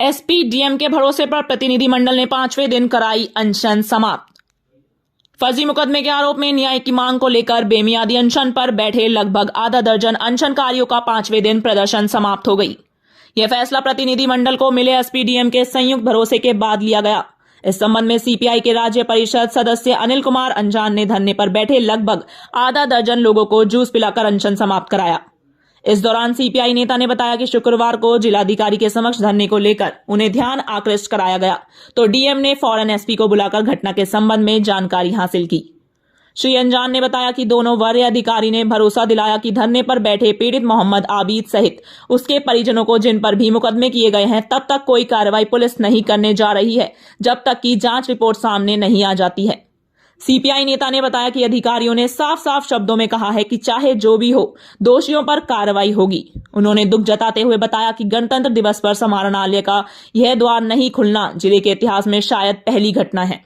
SP DM के भरोसे पर प्रतिनिधिमंडल ने 5वें दिन कराई अनशन समाप्त। फर्जी मुकदमे के आरोप में न्याय की मांग को लेकर बेमियादी अनशन पर बैठे लगभग आधा दर्जन अनशनकारियों का 5वें दिन प्रदर्शन समाप्त हो गई। यह फैसला प्रतिनिधिमंडल को मिले एसपी डीएम के संयुक्त भरोसे के बाद लिया गया। इस संबंध में सीपीआई के राज्य परिषद सदस्य अनिल कुमार अंजान ने धरने पर बैठे लगभग आधा दर्जन लोगों को जूस पिलाकर अनशन समाप्त कराया। इस दौरान सीपीआई नेता ने बताया कि शुक्रवार को जिलाधिकारी के समक्ष धरने को लेकर उन्हें ध्यान आकृष्ट कराया गया, तो डीएम ने फौरन एसपी को बुलाकर घटना के संबंध में जानकारी हासिल की। श्री अंजान ने बताया कि दोनों वरीय अधिकारी ने भरोसा दिलाया कि धरने पर बैठे पीड़ित मोहम्मद आबिद सहित उसके परिजनों को जिन पर भी मुकदमे किए गए हैं, तब तक कोई कार्रवाई पुलिस नहीं करने जा रही है जब तक कि जांच रिपोर्ट सामने नहीं आ जाती है। सीपीआई नेता ने बताया कि अधिकारियों ने साफ साफ शब्दों में कहा है कि चाहे जो भी हो, दोषियों पर कार्रवाई होगी। उन्होंने दुख जताते हुए बताया कि गणतंत्र दिवस पर समाहरणालय का यह द्वार नहीं खुलना जिले के इतिहास में शायद पहली घटना है।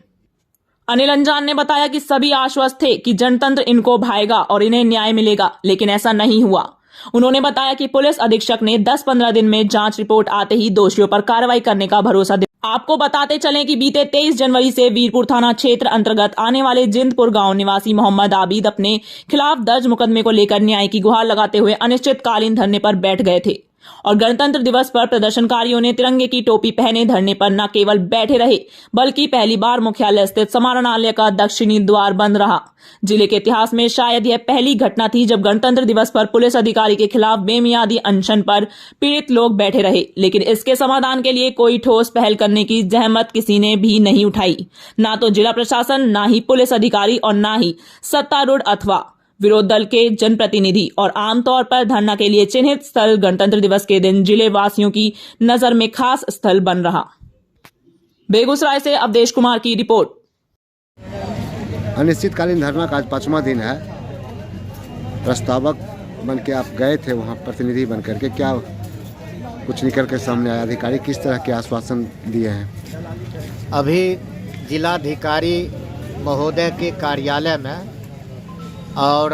अनिल अंजान ने बताया कि सभी आश्वस्त थे कि जनतंत्र इनको भाएगा और इन्हें न्याय मिलेगा, लेकिन ऐसा नहीं हुआ। उन्होंने बताया कि पुलिस अधीक्षक ने 10-15 दिन में जांच रिपोर्ट आते ही दोषियों पर कार्रवाई करने का भरोसा दिया। आपको बताते चलें कि बीते 23 जनवरी से वीरपुर थाना क्षेत्र अंतर्गत आने वाले जिंदपुर गांव निवासी मोहम्मद आबिद अपने खिलाफ दर्ज मुकदमे को लेकर न्याय की गुहार लगाते हुए अनिश्चितकालीन धरने पर बैठ गए थे और गणतंत्र दिवस पर प्रदर्शनकारियों ने तिरंगे की टोपी पहने धरने पर न केवल बैठे रहे बल्कि पहली बार मुख्यालय स्थित समाहरणालय का दक्षिणी द्वार बंद रहा। जिले के इतिहास में शायद यह पहली घटना थी जब गणतंत्र दिवस पर पुलिस अधिकारी के खिलाफ बेमियादी अनशन पर पीड़ित लोग बैठे रहे, लेकिन इसके समाधान के लिए कोई ठोस पहल करने की जहमत किसी ने भी नहीं उठाई। ना तो जिला प्रशासन, ना ही पुलिस अधिकारी और ना ही सत्तारूढ़ अथवा विरोध दल के जनप्रतिनिधि। और आमतौर पर धरना के लिए चिन्हित स्थल गणतंत्र दिवस के दिन जिले वासियों की नजर में खास स्थल बन रहा। बेगूसराय से अवधेश कुमार की रिपोर्ट। अनिश्चितकालीन धरना का आज 5वां दिन है। प्रस्तावक बन के आप गए थे वहाँ प्रतिनिधि बन करके, क्या कुछ निकल के सामने आया? अधिकारी किस तरह के आश्वासन दिए हैं? अभी जिलाधिकारी महोदय के कार्यालय में और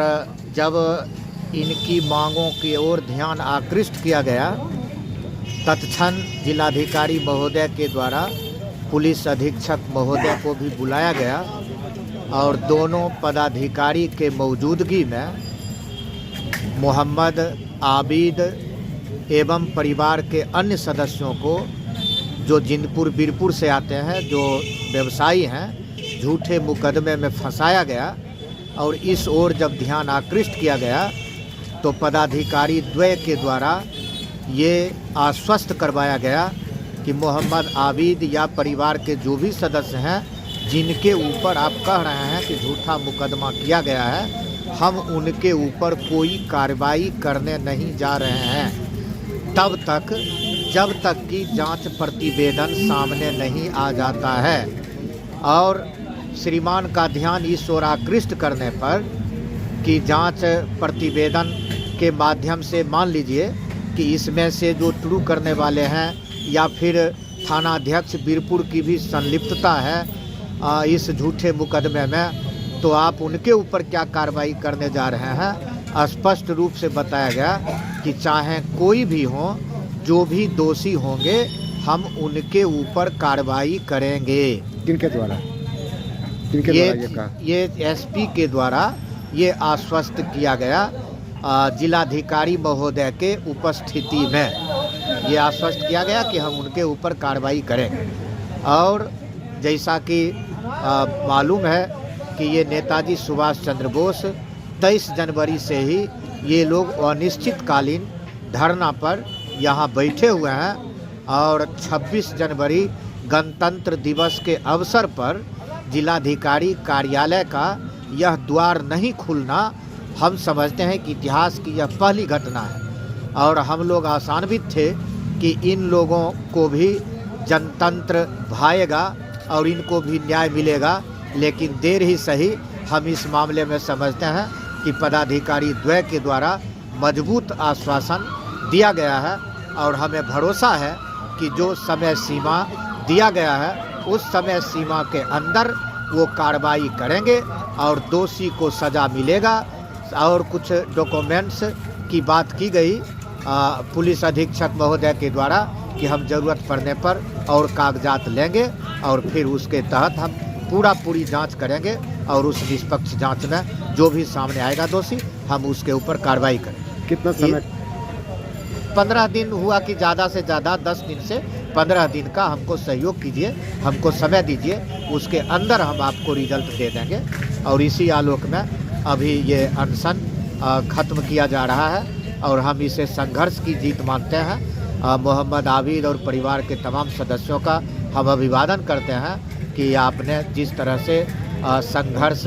जब इनकी मांगों की ओर ध्यान आकृष्ट किया गया, तत्क्षण जिलाधिकारी महोदय के द्वारा पुलिस अधीक्षक महोदय को भी बुलाया गया और दोनों पदाधिकारी के मौजूदगी में मोहम्मद आबिद एवं परिवार के अन्य सदस्यों को, जो जिंदपुर वीरपुर से आते हैं, जो व्यवसायी हैं, झूठे मुकदमे में फंसाया गया। और इस ओर जब ध्यान आकृष्ट किया गया तो पदाधिकारी द्वय के द्वारा ये आश्वस्त करवाया गया कि मोहम्मद आबिद या परिवार के जो भी सदस्य हैं जिनके ऊपर आप कह रहे हैं कि झूठा मुकदमा किया गया है, हम उनके ऊपर कोई कार्रवाई करने नहीं जा रहे हैं तब तक जब तक कि जांच प्रतिवेदन सामने नहीं आ जाता है। और श्रीमान का ध्यान इस ओर आकृष्ट करने पर कि जांच प्रतिवेदन के माध्यम से मान लीजिए कि इसमें से जो ट्रू करने वाले हैं या फिर थानाध्यक्ष वीरपुर की भी संलिप्तता है इस झूठे मुकदमे में, तो आप उनके ऊपर क्या कार्रवाई करने जा रहे हैं। स्पष्ट रूप से बताया गया कि चाहे कोई भी हो, जो भी दोषी होंगे हम उनके ऊपर कार्रवाई करेंगे। किनके द्वारा? ये एसपी के द्वारा ये आश्वस्त किया गया जिलाधिकारी महोदय के उपस्थिति में। ये आश्वस्त किया गया कि हम उनके ऊपर कार्रवाई करेंगे। और जैसा कि मालूम है कि ये नेताजी सुभाष चंद्र बोस 23 जनवरी से ही ये लोग अनिश्चितकालीन धरना पर यहाँ बैठे हुए हैं और 26 जनवरी गणतंत्र दिवस के अवसर पर जिलाधिकारी कार्यालय का यह द्वार नहीं खुलना हम समझते हैं कि इतिहास की यह पहली घटना है। और हम लोग आशान्वित थे कि इन लोगों को भी जनतंत्र भाएगा और इनको भी न्याय मिलेगा, लेकिन देर ही सही हम इस मामले में समझते हैं कि पदाधिकारी द्वय के द्वारा मजबूत आश्वासन दिया गया है और हमें भरोसा है कि जो समय सीमा दिया गया है उस समय सीमा के अंदर वो कार्रवाई करेंगे और दोषी को सज़ा मिलेगा। और कुछ डॉक्यूमेंट्स की बात की गई पुलिस अधीक्षक महोदय के द्वारा कि कि हम ज़रूरत पड़ने पर और कागजात लेंगे और फिर उसके तहत हम पूरी जांच करेंगे और उस निष्पक्ष जांच में जो भी सामने आएगा दोषी हम उसके ऊपर कार्रवाई करेंगे। कितना समय? 15 दिन हुआ कि ज़्यादा से ज़्यादा 10 दिन से 15 दिन का हमको सहयोग कीजिए, हमको समय दीजिए, उसके अंदर हम आपको रिजल्ट दे देंगे। और इसी आलोक में अभी ये अनशन ख़त्म किया जा रहा है और हम इसे संघर्ष की जीत मानते हैं। मोहम्मद आबिद और परिवार के तमाम सदस्यों का हम अभिवादन करते हैं कि आपने जिस तरह से संघर्ष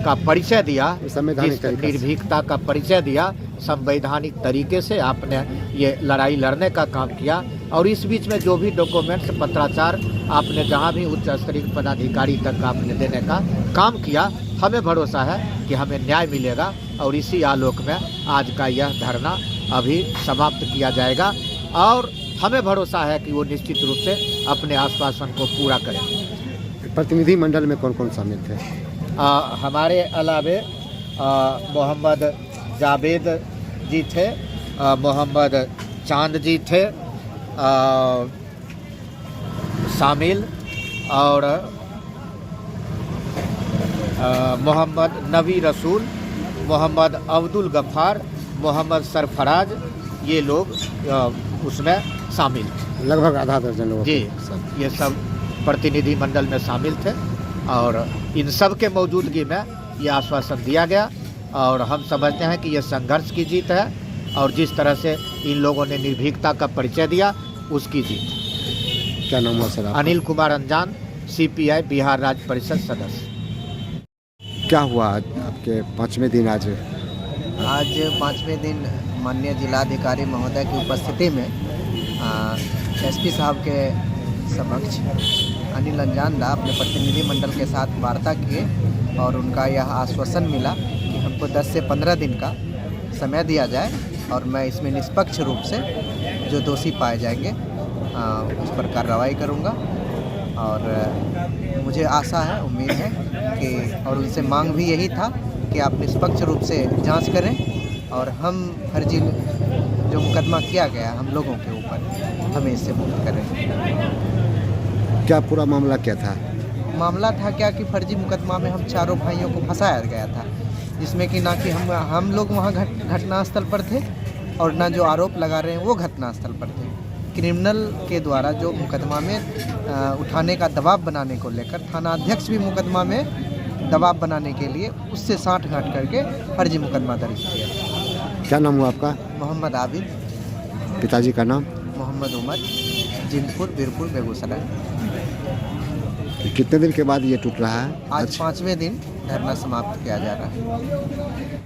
का परिचय दिया, जिस निर्भीकता का परिचय दिया, संवैधानिक तरीके से आपने ये लड़ाई लड़ने का काम किया। और इस बीच में जो भी डॉक्यूमेंट्स पत्राचार आपने जहां भी उच्च स्तरीय पदाधिकारी तक आपने देने का काम किया, हमें भरोसा है कि हमें न्याय मिलेगा। और इसी आलोक में आज का यह धरना अभी समाप्त किया जाएगा और हमें भरोसा है कि वो निश्चित रूप से अपने आश्वासन को पूरा करेंगे। प्रतिनिधि मंडल में कौन कौन शामिल थे? हमारे अलावे मोहम्मद जावेद जी थे, मोहम्मद चांद जी थे शामिल, और मोहम्मद नबी रसूल, मोहम्मद अब्दुल गफ्फार, मोहम्मद सरफराज, ये लोग उसमें शामिल थे। लगभग आधा दर्जन लोग जी, ये सब प्रतिनिधि मंडल में शामिल थे और इन सब के मौजूदगी में ये आश्वासन दिया गया। और हम समझते हैं कि ये संघर्ष की जीत है और जिस तरह से इन लोगों ने निर्भीकता का परिचय दिया उसकी जीत। क्या नाम हुआ सर आपका? अनिल कुमार अंजान, CPI बिहार राज्य परिषद सदस्य। क्या हुआ आपके 5वें दिन? आज 5वें दिन माननीय जिलाधिकारी महोदय की उपस्थिति में SP साहब के समक्ष अनिल अंजान दा अपने प्रतिनिधि मंडल के साथ वार्ता किए और उनका यह आश्वासन मिला कि हमको 10 से 15 दिन का समय दिया जाए और मैं इसमें निष्पक्ष रूप से जो दोषी पाए जाएंगे उस पर कार्रवाई करूंगा। और मुझे आशा है, उम्मीद है कि, और उनसे मांग भी यही था कि आप निष्पक्ष रूप से जांच करें और हम फर्जी जो मुकदमा किया गया हम लोगों के ऊपर, हमें इससे मुक्त करें। क्या पूरा मामला क्या था? मामला था क्या कि फर्जी मुकदमा में हम चारों भाइयों को फंसाया गया था, जिसमें कि ना कि हम लोग वहाँ घटनास्थल पर थे और ना जो आरोप लगा रहे हैं वो घटनास्थल पर थे। क्रिमिनल के द्वारा जो मुकदमा में उठाने का दबाव बनाने को लेकर थाना अध्यक्ष भी मुकदमा में दबाव बनाने के लिए उससे साठ गांठ करके फर्जी मुकदमा दर्ज किया। क्या नाम हुआ आपका? मोहम्मद आबिद। पिताजी का नाम? मोहम्मद उमर, जिनपुर, बीरपुर, बेगूसराय। कितने दिन के बाद ये टूट रहा है? आज 5वें दिन धरना समाप्त किया जा रहा है।